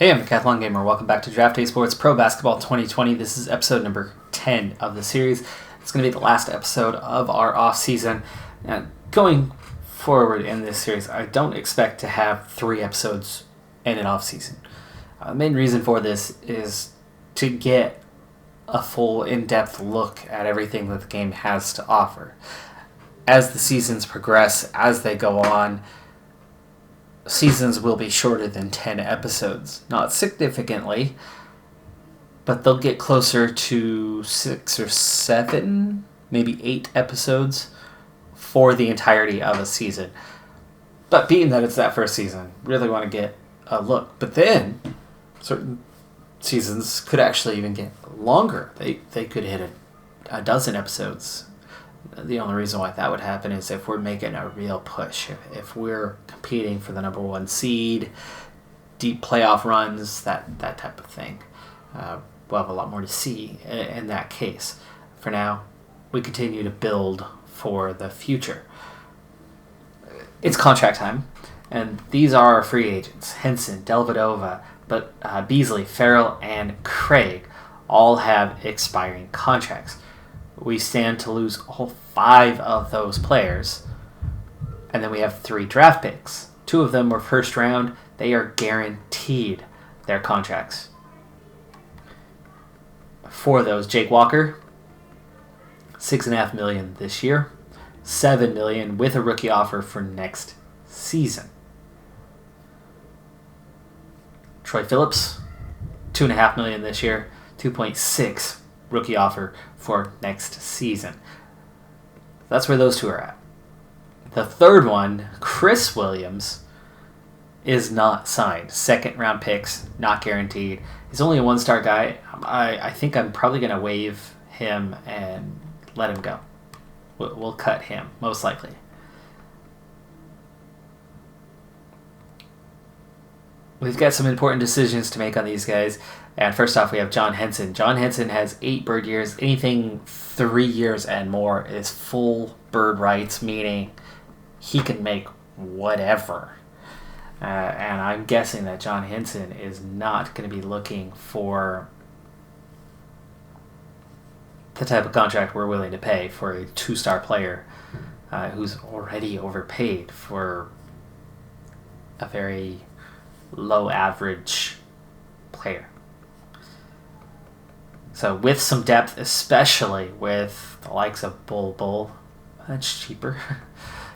Hey, I'm Decathlon Gamer. Welcome back to Draft Day Sports Pro Basketball 2020. This is episode number 10 of the series. It's going to be the last episode of our off-season. Going forward in this series, I don't expect to have 3 episodes in an off-season. The main reason for this is to get a full, in-depth look at everything that the game has to offer. As the seasons progress, as they go on, seasons will be shorter than 10 episodes. Not significantly, but they'll get closer to 6 or 7, maybe 8 episodes for the entirety of a season. But being that it's that first season, really want to get a look. But then, certain seasons could actually even get longer. They could hit a dozen episodes. The only reason why that would happen is if we're making a real push. If we're competing for the number 1 seed, deep playoff runs, that type of thing. We'll have a lot more to see in that case. For now, we continue to build for the future. It's contract time, and these are our free agents. Henson, Delvedova, but Beasley, Farrell, and Craig all have expiring contracts. We stand to lose all 5 of those players. And then we have 3 draft picks. 2 of them were first round. They are guaranteed their contracts. For those, Jake Walker, $6.5 million this year, $7 million with a rookie offer for next season. Troy Phillips, $2.5 million this year, $2.6 rookie offer for next season. That's where those 2 are at. The third one, Chris Williams, is not signed. 2nd round picks, not guaranteed. He's only a 1-star guy. I think I'm probably going to waive him and let him go. We'll cut him, most likely. We've got some important decisions to make on these guys. And first off, we have John Henson. John Henson has 8 bird years. Anything 3 years and more is full bird rights, meaning he can make whatever. And I'm guessing that John Henson is not going to be looking for the type of contract we're willing to pay for a 2-star player who's already overpaid for a very low average player. So with some depth, especially with the likes of Bull, much cheaper.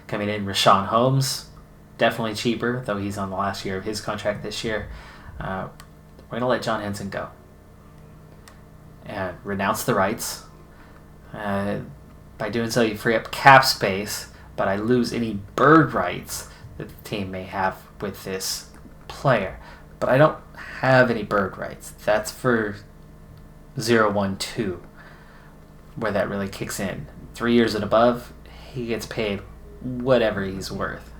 Coming in, Rashawn Holmes, definitely cheaper, though he's on the last year of his contract this year. We're going to let John Henson go. And renounce the rights. By doing so, you free up cap space, but I lose any bird rights that the team may have with this player. But I don't have any bird rights. That's for 0-1-2, where that really kicks in. 3 years and above, he gets paid whatever he's worth.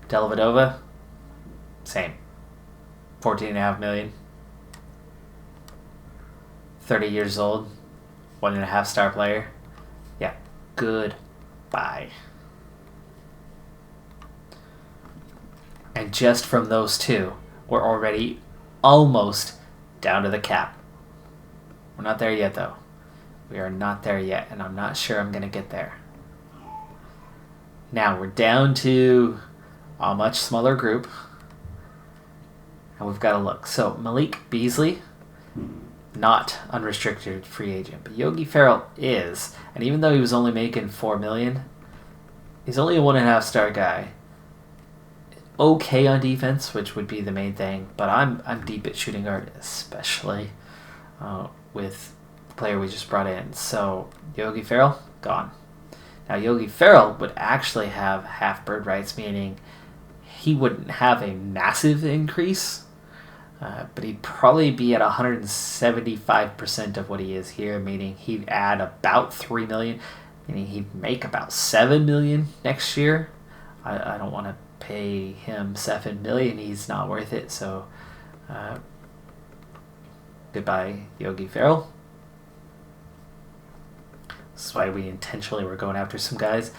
Delvedova, same. $14.5 million. 30 years old. 1.5-star player. Yeah, goodbye. And just from those 2, we're already almost down to the cap. We're not there yet, though. We are not there yet, and I'm not sure I'm going to get there. Now, we're down to a much smaller group, and we've got to look. So, Malik Beasley, not unrestricted free agent, but Yogi Ferrell is. And even though he was only making $4 million, he's only a 1.5-star guy. Okay on defense, which would be the main thing, but I'm deep at shooting guard, especially with the player we just brought in. So Yogi Ferrell, gone. Now Yogi Ferrell would actually have half bird rights, meaning he wouldn't have a massive increase, but he'd probably be at 175% of what he is here, meaning he'd add about $3 million, meaning he'd make about $7 million next year. I don't want to pay him $7 million. He's not worth it. So goodbye, Yogi Ferrell. This is why we intentionally were going after some guys.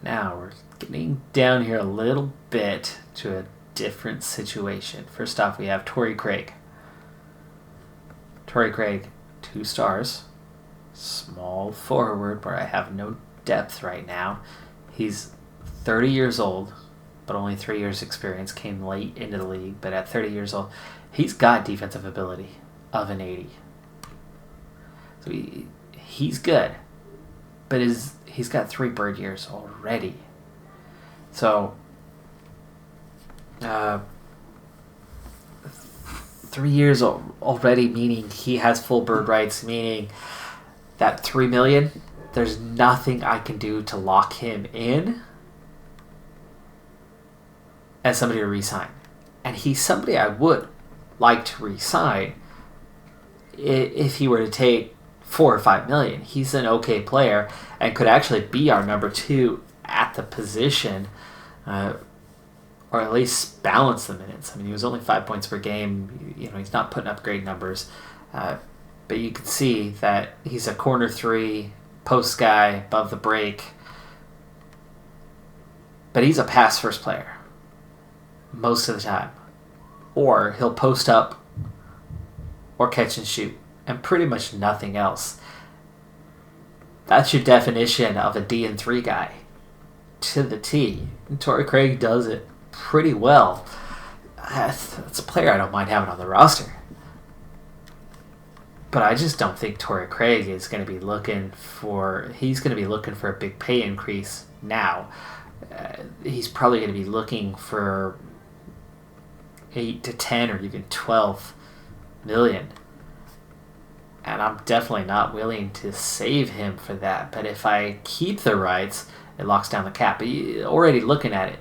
Now we're getting down here a little bit to a different situation. First off, we have Torrey Craig. Torrey Craig, 2 stars. Small forward where I have no depth right now. He's 30 years old, but only 3 years experience. Came late into the league, but at 30 years old, he's got defensive ability of an 80. So he's good, but he's got 3 bird years already. So 3 years already, meaning he has full bird rights, meaning that $3 million, there's nothing I can do to lock him in as somebody to re-sign. And he's somebody I would like to re-sign if he were to take $4 or $5 million. He's an okay player and could actually be our number 2 at the position, or at least balance the minutes. I mean, he was only 5 points per game. He's not putting up great numbers, but you can see that he's a corner 3 post guy above the break. But he's a pass first player most of the time, or he'll post up or catch and shoot, and pretty much nothing else. That's your definition of a D and 3 guy to the T. And Torrey Craig does it pretty well. That's a player I don't mind having on the roster. But I just don't think Torrey Craig is going to be looking for... He's going to be looking for a big pay increase now. He's probably going to be looking for 8 to 10 or even 12 million. And I'm definitely not willing to save him for that. But if I keep the rights, it locks down the cap. But already looking at it,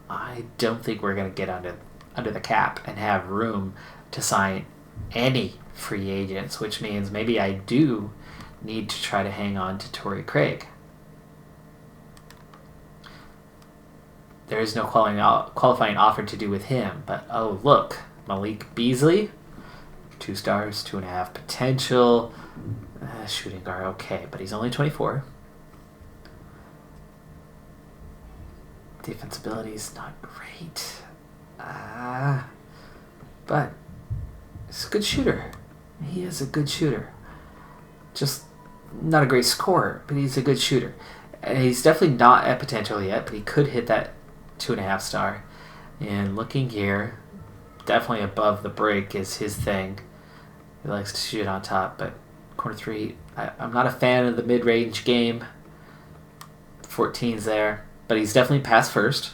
I don't think we're going to get under the cap and have room to sign any free agents, which means maybe I do need to try to hang on to Torrey Craig. There is no qualifying offer to do with him, but oh look, Malik Beasley, 2 stars, 2.5 potential, shooting guard, okay, but he's only 24. Defense ability is not great, but he's a good shooter. He is a good shooter. Just not a great scorer, but he's a good shooter. And he's definitely not at potential yet, but he could hit that 2.5 star. And looking here, definitely above the break is his thing. He likes to shoot on top, but corner 3, I'm not a fan of the mid-range game. 14's there, but he's definitely pass first.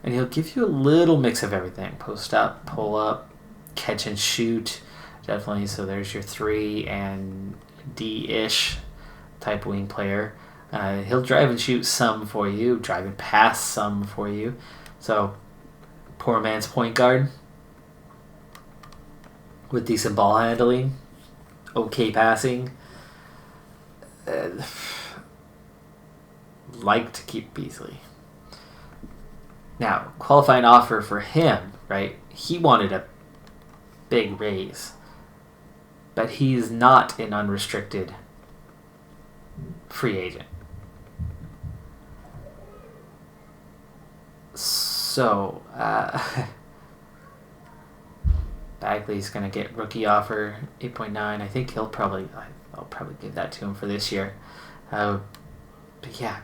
And he'll give you a little mix of everything. Post up, pull up, catch and shoot. Definitely, so there's your 3 and D-ish type wing player. He'll drive and shoot some for you, drive and pass some for you. So, poor man's point guard with decent ball handling, okay passing. Like to keep Beasley. Now, qualifying offer for him, right? He wanted a big raise, but he's not an unrestricted free agent. So, Bagley's going to get rookie offer, 8.9. I think I'll probably give that to him for this year. But yeah.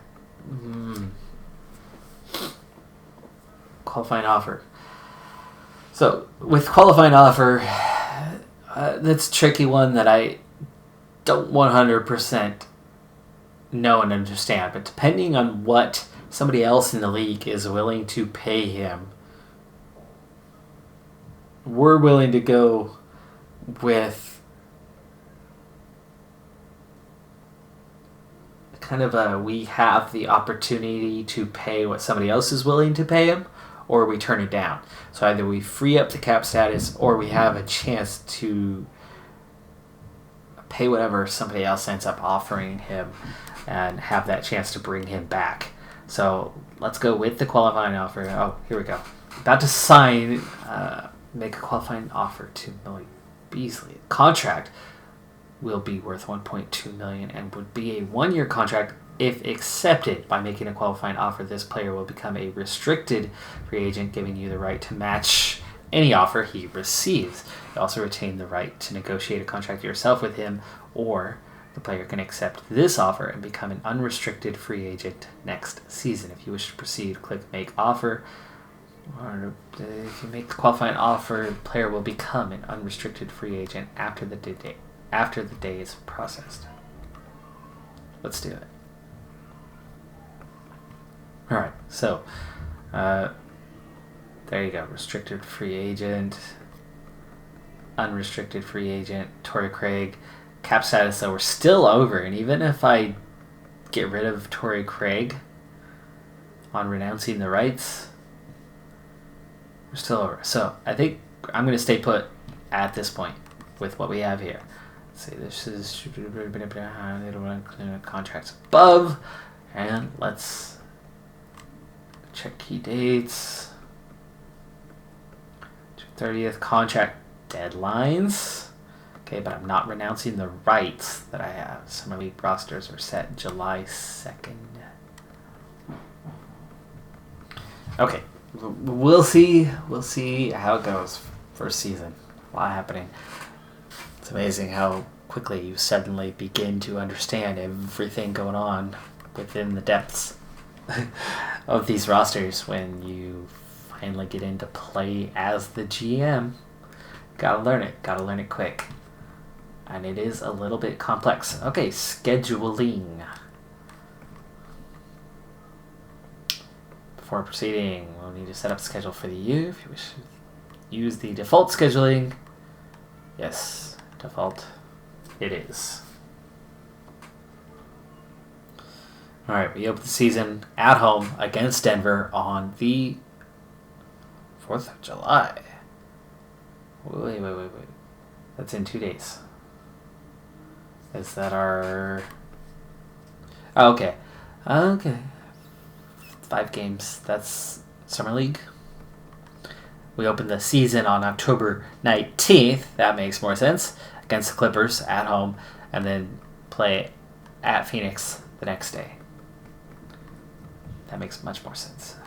Qualifying offer. So, with qualifying offer, that's a tricky one that I don't 100% know and understand. But depending on what somebody else in the league is willing to pay him, we're willing to go with kind of we have the opportunity to pay what somebody else is willing to pay him, or we turn it down. So either we free up the cap status, or we have a chance to pay whatever somebody else ends up offering him and have that chance to bring him back. So let's go with the qualifying offer. Oh, here we go. About to sign, make a qualifying offer to Malik Beasley. Contract will be worth $1.2 million and would be a 1-year contract If accepted by making a qualifying offer, this player will become a restricted free agent, giving you the right to match any offer he receives. You also retain the right to negotiate a contract yourself with him, or the player can accept this offer and become an unrestricted free agent next season. If you wish to proceed, click Make Offer. Or if you make the qualifying offer, the player will become an unrestricted free agent after the day is processed. Let's do it. All right, so there you go. Restricted free agent, unrestricted free agent, Torrey Craig. Cap status, though, we're still over, and even if I get rid of Torrey Craig on renouncing the rights, we're still over. So I think I'm going to stay put at this point with what we have here. Let's see, this is contracts above, and let's check key dates. June 30th, contract deadlines. Okay, but I'm not renouncing the rights that I have. Summer League rosters are set July 2nd. Okay, we'll see. We'll see how it goes. First season, a lot happening. It's amazing how quickly you suddenly begin to understand everything going on within the depths of these rosters when you finally get into play as the GM. Gotta learn it quick. And it is a little bit complex. Okay, scheduling. Before proceeding, we'll need to set up a schedule for the year. If you wish to use the default scheduling, yes, default it is. Alright, we open the season at home against Denver on the 4th of July. Wait. That's in 2 days. Is that our... Oh, okay. 5 games. That's Summer League. We open the season on October 19th. That makes more sense. Against the Clippers at home. And then play at Phoenix the next day. That makes much more sense.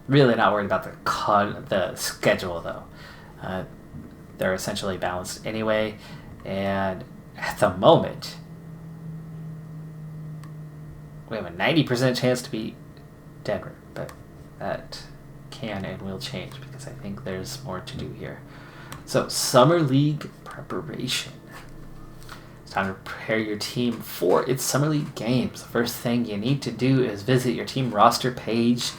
Really not worried about the schedule, though. They're essentially balanced anyway. And at the moment, we have a 90% chance to beat Denver. But that can and will change because I think there's more to do here. So, Summer League preparation. It's time to prepare your team for its Summer League games. The first thing you need to do is visit your team roster page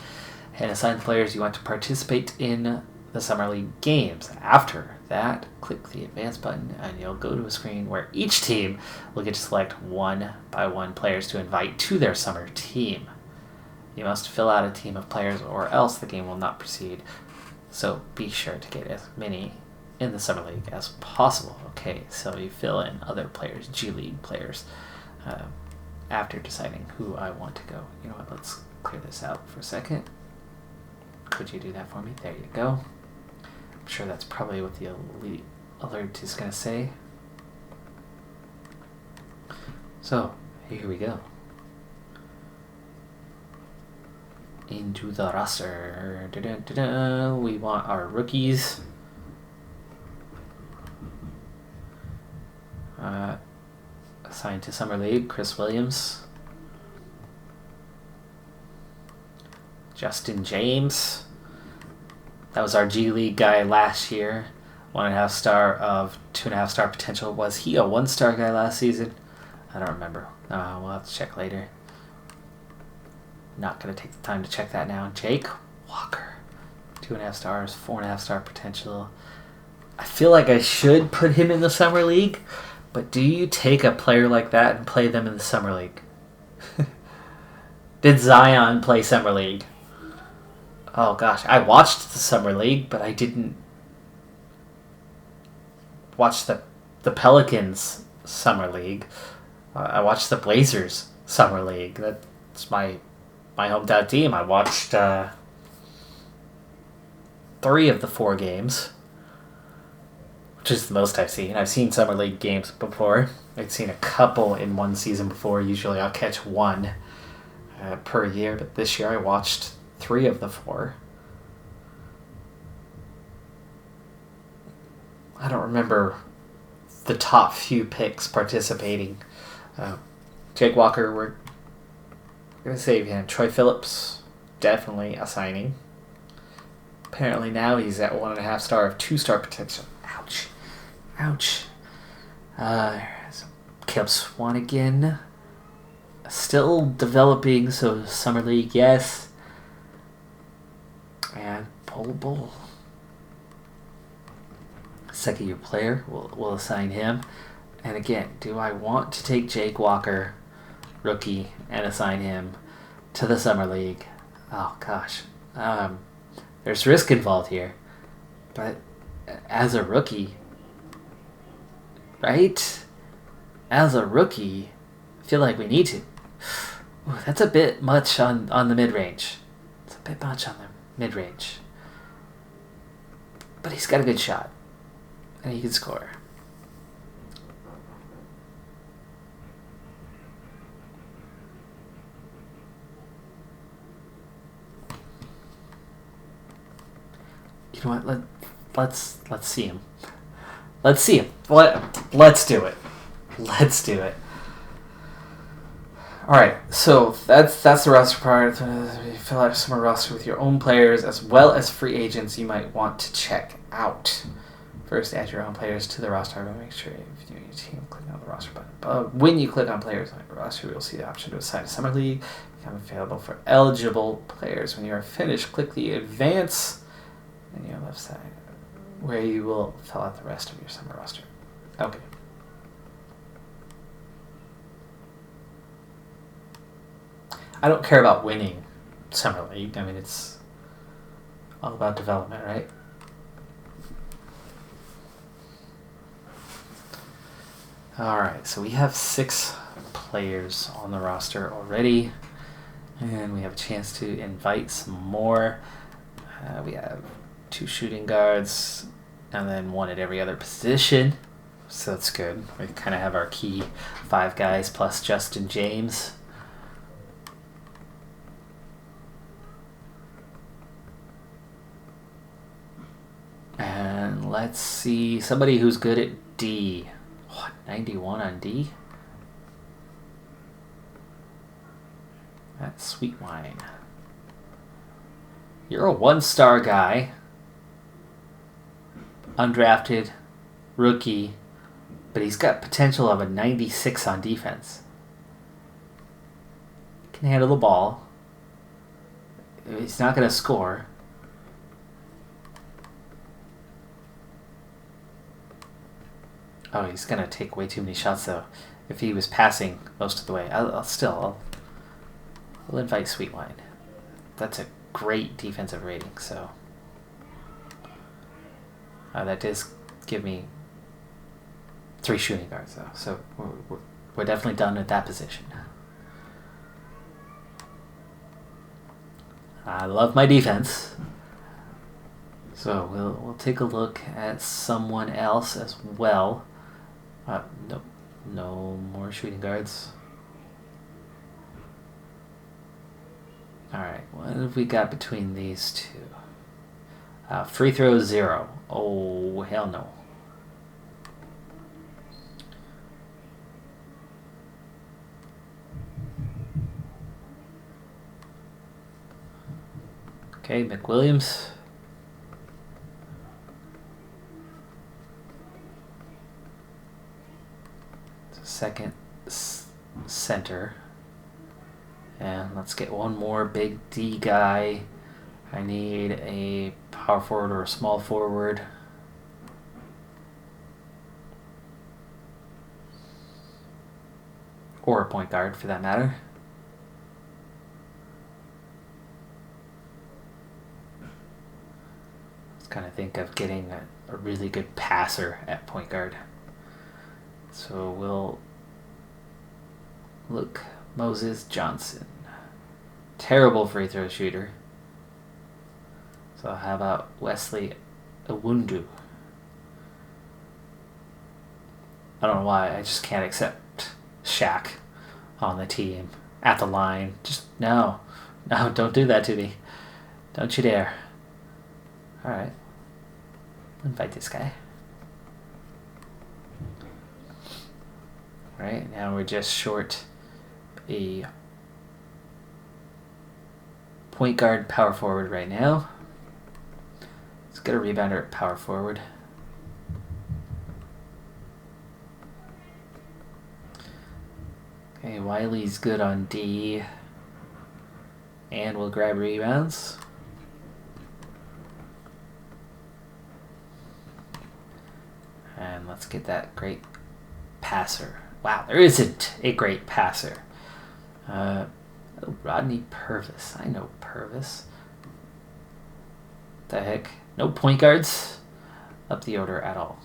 and assign the players you want to participate in the Summer League games. After that, click the Advance button and you'll go to a screen where each team will get to select one by one players to invite to their summer team. You must fill out a team of players or else the game will not proceed. So be sure to get as many in the Summer League as possible. Okay, so you fill in other players, G League players, after deciding who I want to go. You know what, let's clear this out for a second. Could you do that for me? There you go. I'm sure that's probably what the elite alert is going to say. So, here we go. Into the roster. We want our rookies. Assigned to Summer League, Chris Williams. Justin James. That was our G League guy last year. 1.5 star of 2.5 star potential. Was he a 1-star guy last season? I don't remember. We'll have to check later. Not going to take the time to check that now. Jake Walker. 2.5 stars, 4.5 star potential. I feel like I should put him in the Summer League, but do you take a player like that and play them in the Summer League? Did Zion play Summer League? Oh gosh, I watched the Summer League, but I didn't watch the Pelicans Summer League. I watched the Blazers Summer League. That's my hometown team. I watched 3 of the 4 games, which which is the most I've seen. I've seen Summer League games before. I've seen a couple in one season before. Usually I'll catch one per year, but this year I watched 3 of the 4. I don't remember the top few picks participating. Jake Walker, we're going to save him. Troy Phillips, definitely a signing. Apparently now he's at 1.5 star of 2-star potential. Ouch. Caleb Swanigan, still developing, so Summer League, yes. And Bull. Second-year player, we'll assign him. And again, do I want to take Jake Walker, rookie, and assign him to the Summer League? Oh, gosh. There's risk involved here. But as a rookie, right? As a rookie, I feel like we need to. Ooh, that's a bit much on the mid-range. It's a bit much on the mid-range. But he's got a good shot. And he can score. You know what? Let's see him. Let's see him. Let's do it. Let's do it. All right. So that's the roster part. You fill out a summer roster with your own players as well as free agents you might want to check out. First, add your own players to the roster. Make sure if you're your team, click on the roster button. When you click on players on your roster, you'll see the option to assign a summer league. Become available for eligible players. When you are finished, click the advance on your left side, where you will fill out the rest of your summer roster. Okay. I don't care about winning summer league. I mean, it's all about development, right? Alright, so we have 6 players on the roster already, and we have a chance to invite some more. We have 2 shooting guards, and then 1 at every other position, so that's good. We kind of have our key 5 guys plus Justin James. And let's see, somebody who's good at D. What, 91 on D? That's sweet wine. You're a 1-star guy. Undrafted. Rookie. But he's got potential of a 96 on defense. Can handle the ball. He's not going to score. Oh, he's going to take way too many shots, though. If he was passing most of the way. I'll invite Sweetwine. That's a great defensive rating, so... that does give me 3 shooting guards, though. So we're definitely done at that position. I love my defense. So we'll take a look at someone else as well. Nope, no more shooting guards. Alright, what have we got between these 2? Free throw 0. Oh, hell no. Okay, McWilliams. Second center. And let's get one more big D guy. I need a power forward or a small forward. Or a point guard, for that matter. Let's kind of think of getting a really good passer at point guard. So we'll look Moses Johnson. Terrible free throw shooter. So how about Wesley Awundu? I don't know why. I just can't accept Shaq on the team at the line. Just no, don't do that to me. Don't you dare. All right, invite this guy. All right, now we're just short a point guard, power forward right now. Let's get a rebounder at power forward. Okay, Wiley's good on D. And we'll grab rebounds. And let's get that great passer. Wow, there isn't a great passer. Rodney Purvis. I know Purvis. The heck? No point guards up the order at all.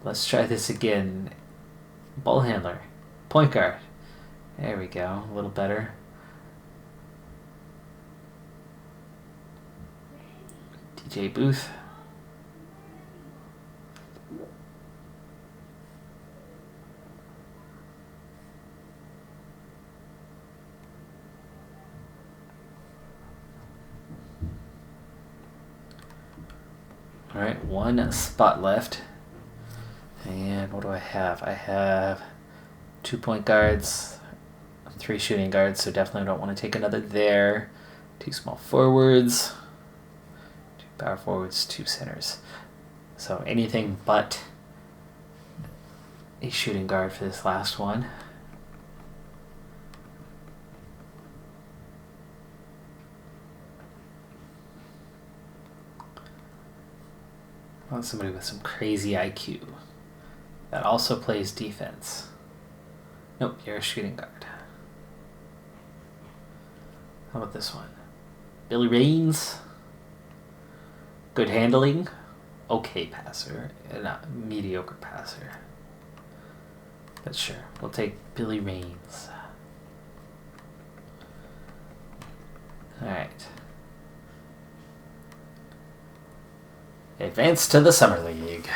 Let's try this again. Ball handler. Point guard. There we go. A little better. DJ Booth. All right, one spot left. And what do I have? I have 2 point guards, 3 shooting guards, so definitely don't want to take another there. 2 small forwards, 2 power forwards, 2 centers. So anything but a shooting guard for this last one. I want somebody with some crazy IQ that also plays defense. Nope, you're a shooting guard. How about this one? Billy Raines. Good handling. Okay passer. Not mediocre passer. But sure, we'll take Billy Raines. Alright. Advance to the Summer League.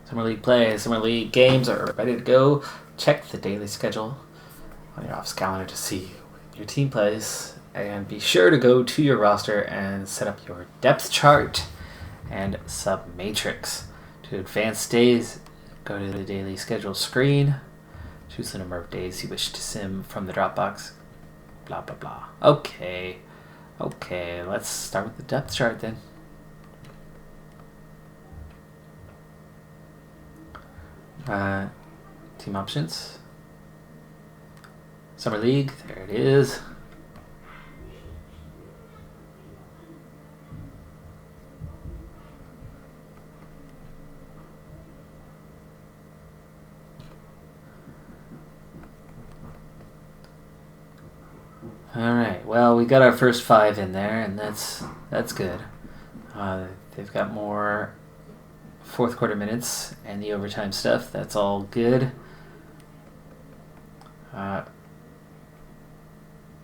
Summer League play. Summer League games are ready to go. Check the daily schedule on your office calendar to see when your team plays. And be sure to go to your roster and set up your depth chart and sub-matrix. To advance days, go to the daily schedule screen. Choose the number of days you wish to sim from the Dropbox. Blah, blah, blah. Okay, let's start with the depth chart then. Team options. Summer League, there it is. Alright, well, we got our first 5 in there, and that's good. They've got more fourth quarter minutes and the overtime stuff. That's all good.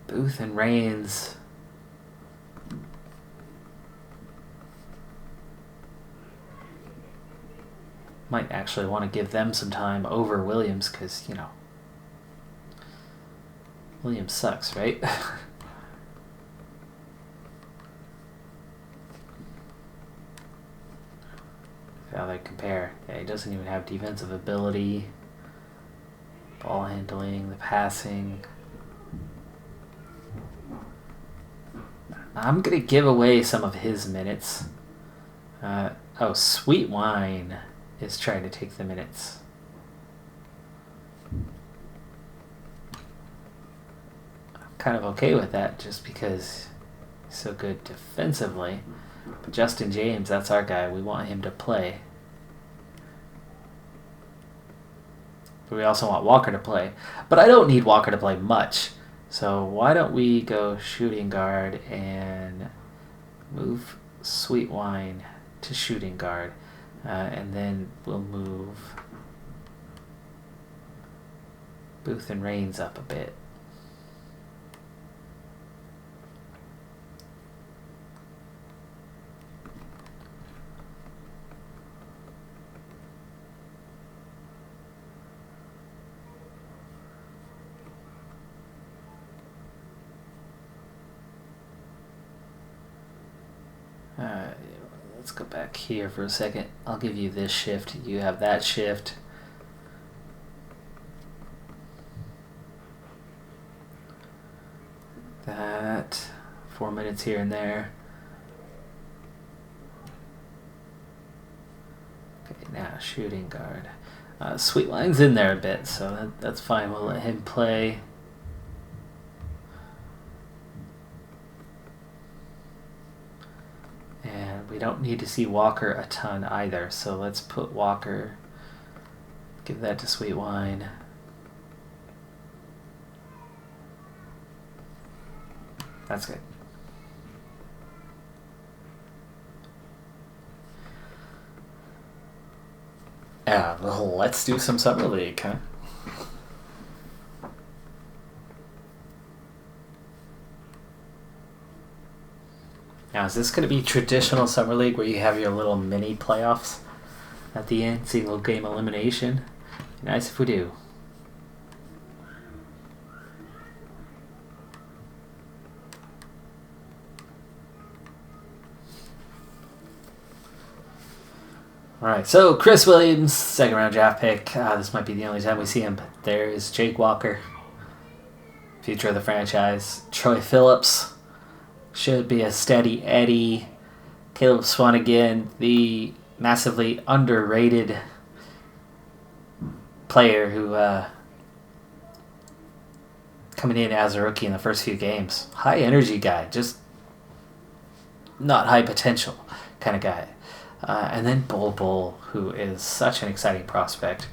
Booth and Raines. Might actually want to give them some time over Williams because, you know, Williams sucks, right? How they compare. Yeah, he doesn't even have defensive ability, ball handling, the passing. I'm going to give away some of his minutes. Sweet Wine is trying to take the minutes. I'm kind of okay with that just because he's so good defensively. But Justin James, that's our guy. We want him to play. But we also want Walker to play. But I don't need Walker to play much. So why don't we go shooting guard and move Sweet Wine to shooting guard. And then we'll move Booth and Reigns up a bit. Let's go back here for a second. I'll give you this shift. You have that shift. That 4 minutes here and there. Okay, now shooting guard. Sweetwine's in there a bit, so that's fine. We'll let him play. And we don't need to see Walker a ton either, so let's put Walker, give that to Sweetwine. That's good. Yeah, well, let's do some Summer League, huh? Now, is this going to be traditional Summer League where you have your little mini playoffs at the end, single game elimination? Nice if we do. Alright, so Chris Williams, second round draft pick. This might be the only time we see him, but there is Jake Walker, future of the franchise. Troy Phillips should be a steady Eddie. Caleb Swanigan, the massively underrated player who coming in as a rookie in the first few games. High energy guy, just not high potential kind of guy. And then Bull, who is such an exciting prospect.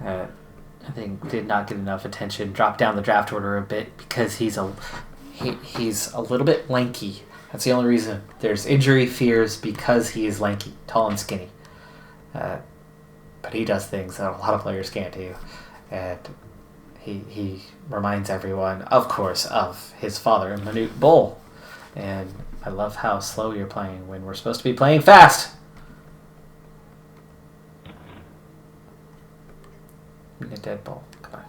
I think did not get enough attention. Dropped down the draft order a bit because he's a little bit lanky. That's the only reason. There's injury fears because he is lanky, tall and skinny. But he does things that a lot of players can't do. And he reminds everyone, of course, of his father, Manute Bull. And I love how slow you're playing when we're supposed to be playing fast. A dead ball. Come on.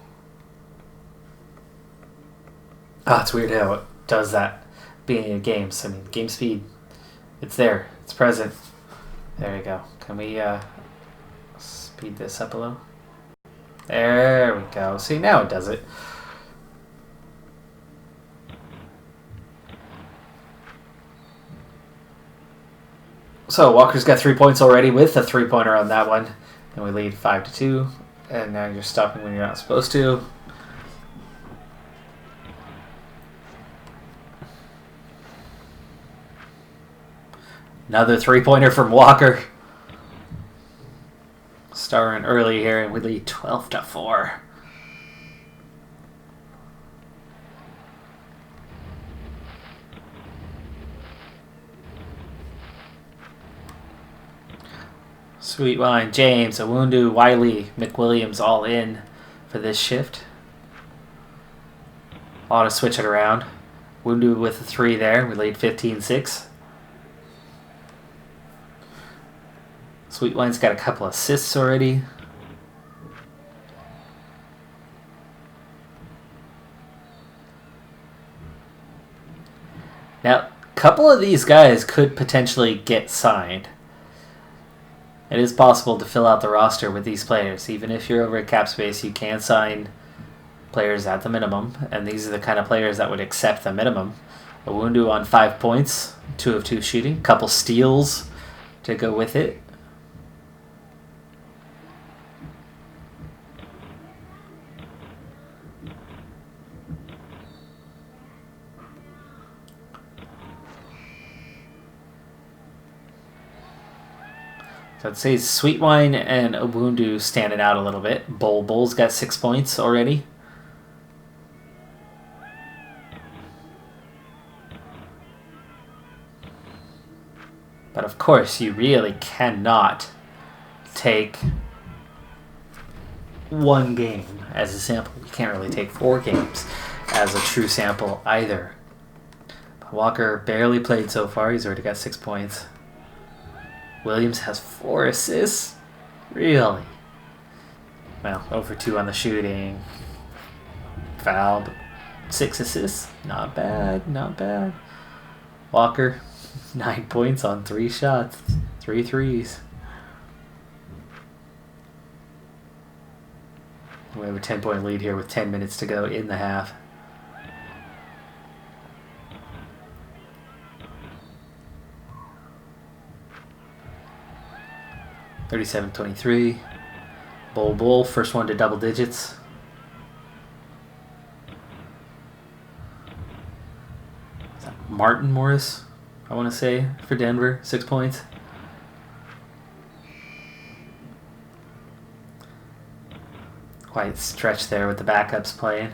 Oh, it's weird how it does that being in games. I mean, game speed, it's there. It's present. There you go. Can we speed this up a little? There we go. See, now it does it. So Walker's got 3 points already with a 3-pointer on that one. And we lead 5-2. And now you're stopping when you're not supposed to. Another 3-pointer from Walker. Starting early here, and we lead 12-4. Sweetwine, James, Awundu, Wiley, McWilliams all in for this shift. A lot of switching around. Awundu with a 3 there. We lead 15-6. Sweetwine's got a couple assists already. Now, a couple of these guys could potentially get signed. It is possible to fill out the roster with these players. Even if you're over at cap space, you can sign players at the minimum, and these are the kind of players that would accept the minimum. Awundu on 5 points, 2 of 2 shooting, couple steals to go with it. So I'd say Sweetwine and Awundu standing out a little bit. Bull's got 6 points already. But of course, you really cannot take one game as a sample. You can't really take 4 games as a true sample either. But Walker barely played so far. He's already got 6 points. Williams has 4 assists? Really? Well, 0 for 2 on the shooting. Foul, but 6 assists? Not bad, not bad. Walker, 9 points on 3 shots. 3 threes. We have a 10-point lead here with 10 minutes to go in the half. (37-23). Bull, first one to double digits. Is that Martin Morris, I want to say, for Denver, 6 points. Quite stretched there with the backups playing.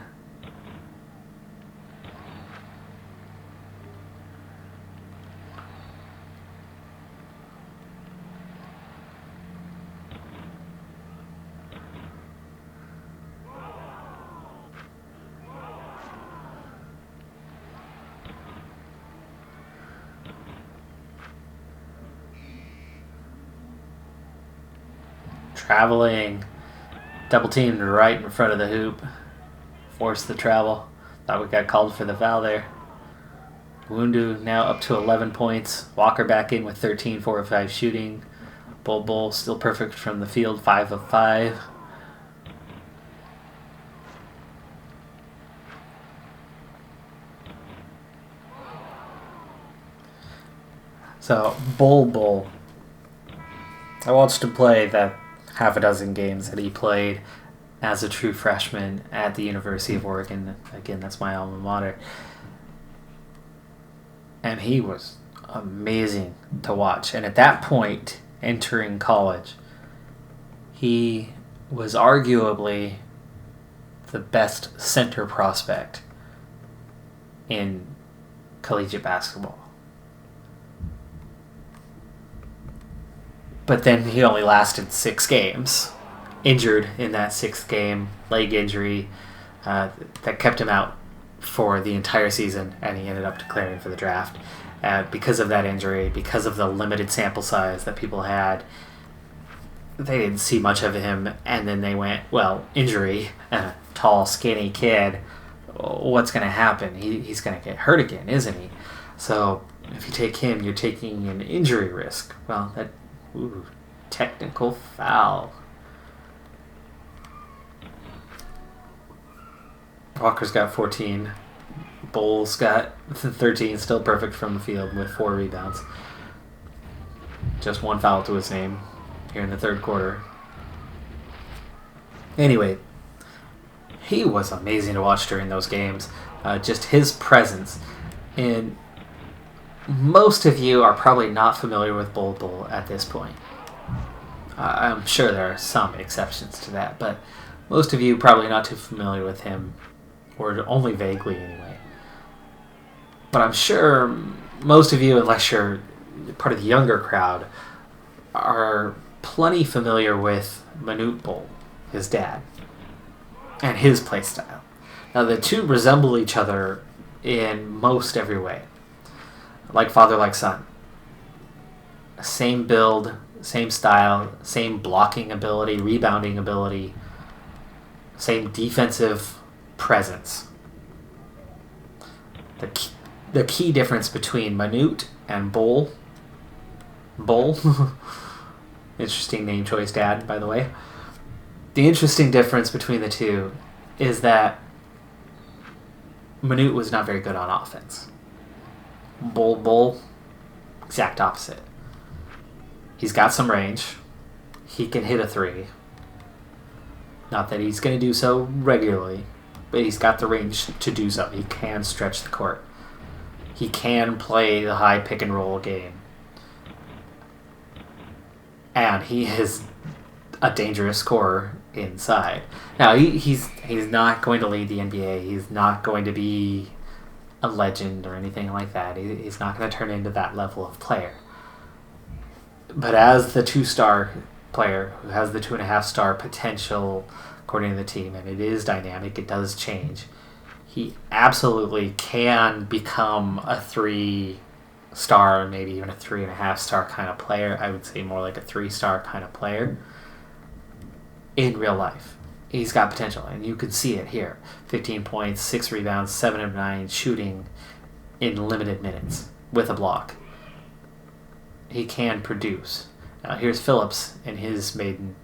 Traveling. Double teamed right in front of the hoop. Forced the travel. Thought we got called for the foul there. Wundu now up to 11 points. Walker back in with 13, 4 of 5 shooting. Bull still perfect from the field, 5 of 5. So, Bull. I watched him play that half a dozen games that he played as a true freshman at the University of Oregon. Again, that's my alma mater. And he was amazing to watch. And at that point, entering college, he was arguably the best center prospect in collegiate basketball. But then he only lasted 6 games. Injured in that 6th game, leg injury that kept him out for the entire season, and he ended up declaring for the draft. Because of that injury, because of the limited sample size that people had, they didn't see much of him, and then they went, well, injury, and a tall, skinny kid, what's going to happen? He's going to get hurt again, isn't he? So if you take him, you're taking an injury risk. Well, that... Ooh, technical foul. Walker's got 14. Bull's got 13, still perfect from the field with 4 rebounds. Just 1 foul to his name here in the 3rd quarter. Anyway, he was amazing to watch during those games. Just his presence. And most of you are probably not familiar with Bull at this point. I'm sure there are some exceptions to that, but most of you probably not too familiar with him, or only vaguely anyway. But I'm sure most of you, unless you're part of the younger crowd, are plenty familiar with Manute Bol, his dad, and his play style. Now, the two resemble each other in most every way. Like father, like son. Same build, same style, same blocking ability, rebounding ability, same defensive presence. The key difference between Manute and Bull, interesting name choice, Dad, by the way. The interesting difference between the two is that Manute was not very good on offense. Bull, exact opposite. He's got some range. He can hit a 3. Not that he's going to do so regularly, but he's got the range to do so. He can stretch the court. He can play the high pick and roll game. And he is a dangerous scorer inside. Now, he's not going to lead the NBA. He's not going to be a legend or anything like that. He's not going to turn into that level of player. But as the 2-star player who has the 2.5-star potential according to the team, and it is dynamic. It does change. He absolutely can become a 3-star, maybe even a 3.5-star kind of player. I would say more like a 3-star kind of player in real life. He's got potential, and you can see it here. 15 points, 6 rebounds, 7 of 9 shooting in limited minutes with a block. He can produce. Now here's Phillips in his maiden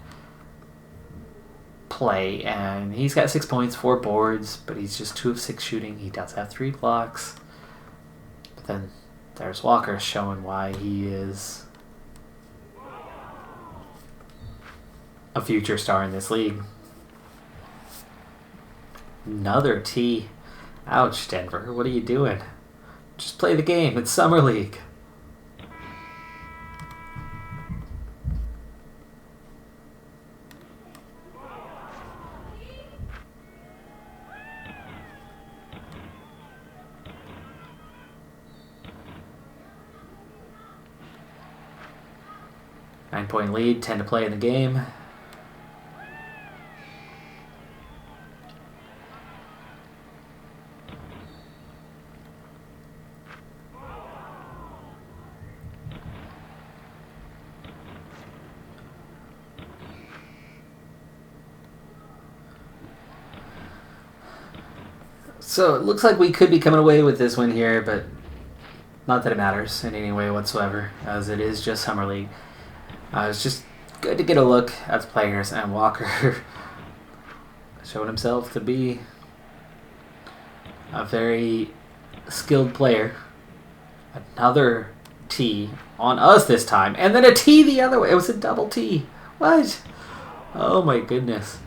play, and he's got 6 points, 4 boards, but he's just 2 of 6 shooting. He does have 3 blocks. But then there's Walker showing why he is a future star in this league. Another T. Ouch, Denver. What are you doing? Just play the game. It's Summer League. Nine-point lead, 10 to play in the game. So it looks like we could be coming away with this win here, but not that it matters in any way whatsoever, as it is just Summer League. It's just good to get a look at the players, and Walker showed himself to be a very skilled player. Another T on us this time, and then a T the other way. It was a double T. What? Oh my goodness.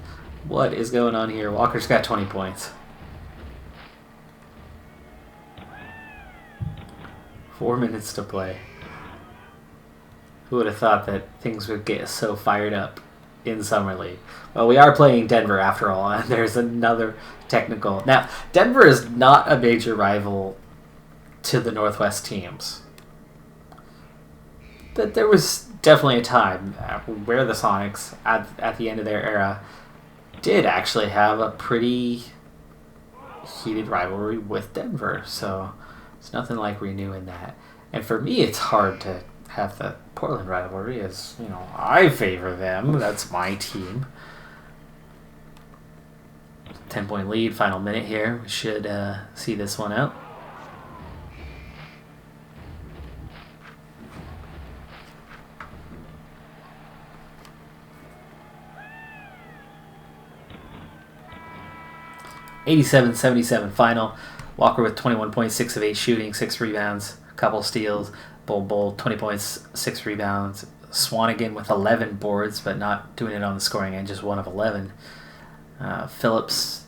What is going on here? Walker's got 20 points. 4 minutes to play. Who would have thought that things would get so fired up in Summer League? Well, we are playing Denver after all, and there's another technical. Now, Denver is not a major rival to the Northwest teams. But there was definitely a time where the Sonics, at the end of their era, did actually have a pretty heated rivalry with Denver. So it's nothing like renewing that. And for me, it's hard to have the Portland rivalry, as you know, I favor them. That's my team. 10-point lead, final minute here. We should see this one out. (87-77) final. Walker with 21 points, 6 of 8 shooting, 6 rebounds, a couple steals. Bull, 20 points, 6 rebounds. Swanigan with 11 boards, but not doing it on the scoring end, just 1 of 11. Phillips,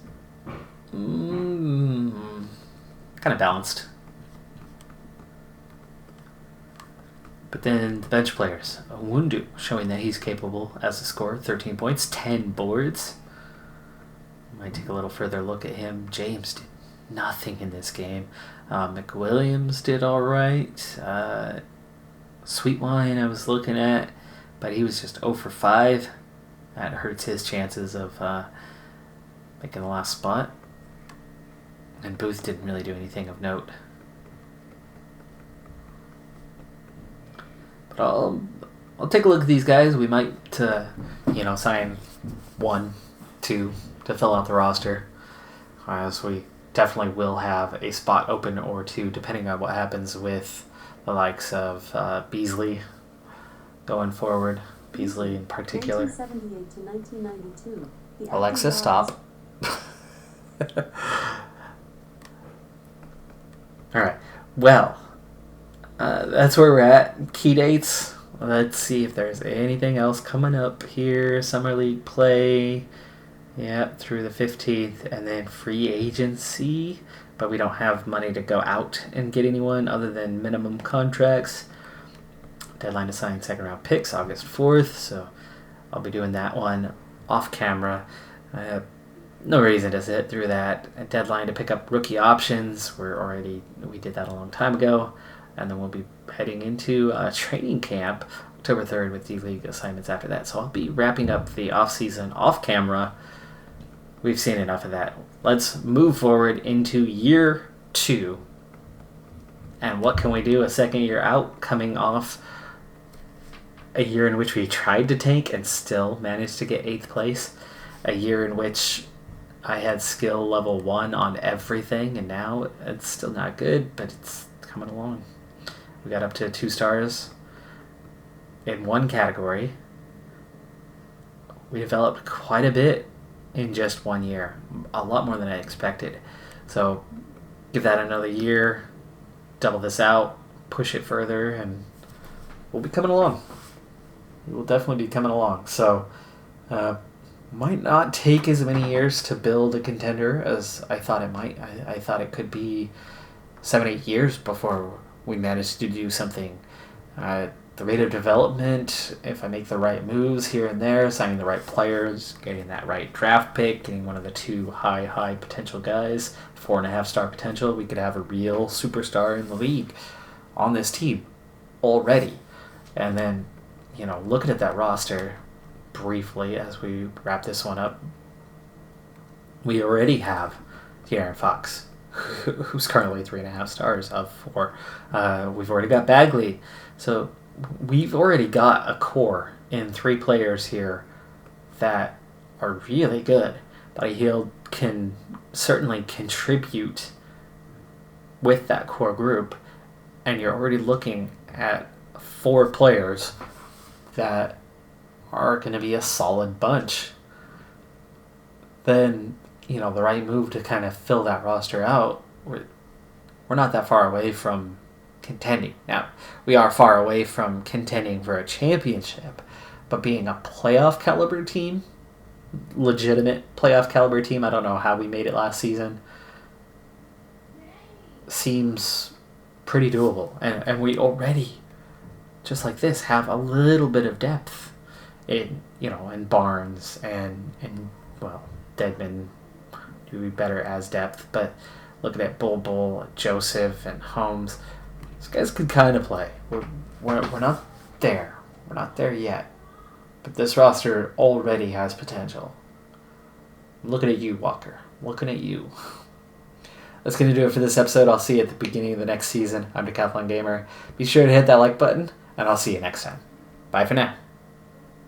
kind of balanced. But then the bench players. Wundu showing that he's capable as a scorer. 13 points, 10 boards. Might take a little further look at him. James did nothing in this game. McWilliams did all right. Sweetwine I was looking at, but he was just 0 for 5. That hurts his chances of making the last spot. And Booth didn't really do anything of note. But I'll take a look at these guys. We might sign 1, 2 to fill out the roster, as we definitely will have a spot open or 2 depending on what happens with the likes of Beasley going forward. Beasley in particular. 1978 to 1992. Alexa, stop. Alright, well, that's where we're at. Key dates. Let's see if there's anything else coming up here. Summer League play. Yeah, through the 15th, and then free agency, but we don't have money to go out and get anyone other than minimum contracts. Deadline to sign second-round picks, August 4th, so I'll be doing that one off camera. I have no reason to sit through that. A deadline to pick up rookie options. We did that a long time ago, and then we'll be heading into training camp October 3rd with D-League assignments after that. So I'll be wrapping up the off-season off camera. We've seen enough of that. Let's move forward into year 2. And what can we do a second year out, coming off a year in which we tried to tank and still managed to get 8th place? A year in which I had skill level 1 on everything, and now it's still not good, but it's coming along. We got up to 2 stars in one category. We developed quite a bit in just 1 year. A lot more than I expected. So give that another year, double this out, push it further, and we'll be coming along. We will definitely be coming along. So might not take as many years to build a contender as I thought it might. I thought it could be 7-8 years before we managed to do something. The rate of development, if I make the right moves here and there, signing the right players, getting that right draft pick, getting one of the 2 high potential guys, 4.5-star potential, we could have a real superstar in the league on this team already. And then, looking at that roster briefly as we wrap this one up, we already have De'Aaron Fox, who's currently 3.5 stars of 4. We've already got Bagley. So we've already got a core in 3 players here that are really good. Buddy Hield can certainly contribute with that core group, and you're already looking at 4 players that are going to be a solid bunch. Then, the right move to kind of fill that roster out, we're not that far away from contending. Now, we are far away from contending for a championship, but being a playoff caliber team, legitimate playoff caliber team, I don't know how we made it last season, seems pretty doable. And we already, just like this, have a little bit of depth in Barnes and Degman do better as depth, but looking at Bull, Joseph, and Holmes, these guys could kind of play. We're not there. We're not there yet. But this roster already has potential. I'm looking at you, Walker. Looking at you. That's going to do it for this episode. I'll see you at the beginning of the next season. I'm Decathlon Gamer. Be sure to hit that like button, and I'll see you next time. Bye for now.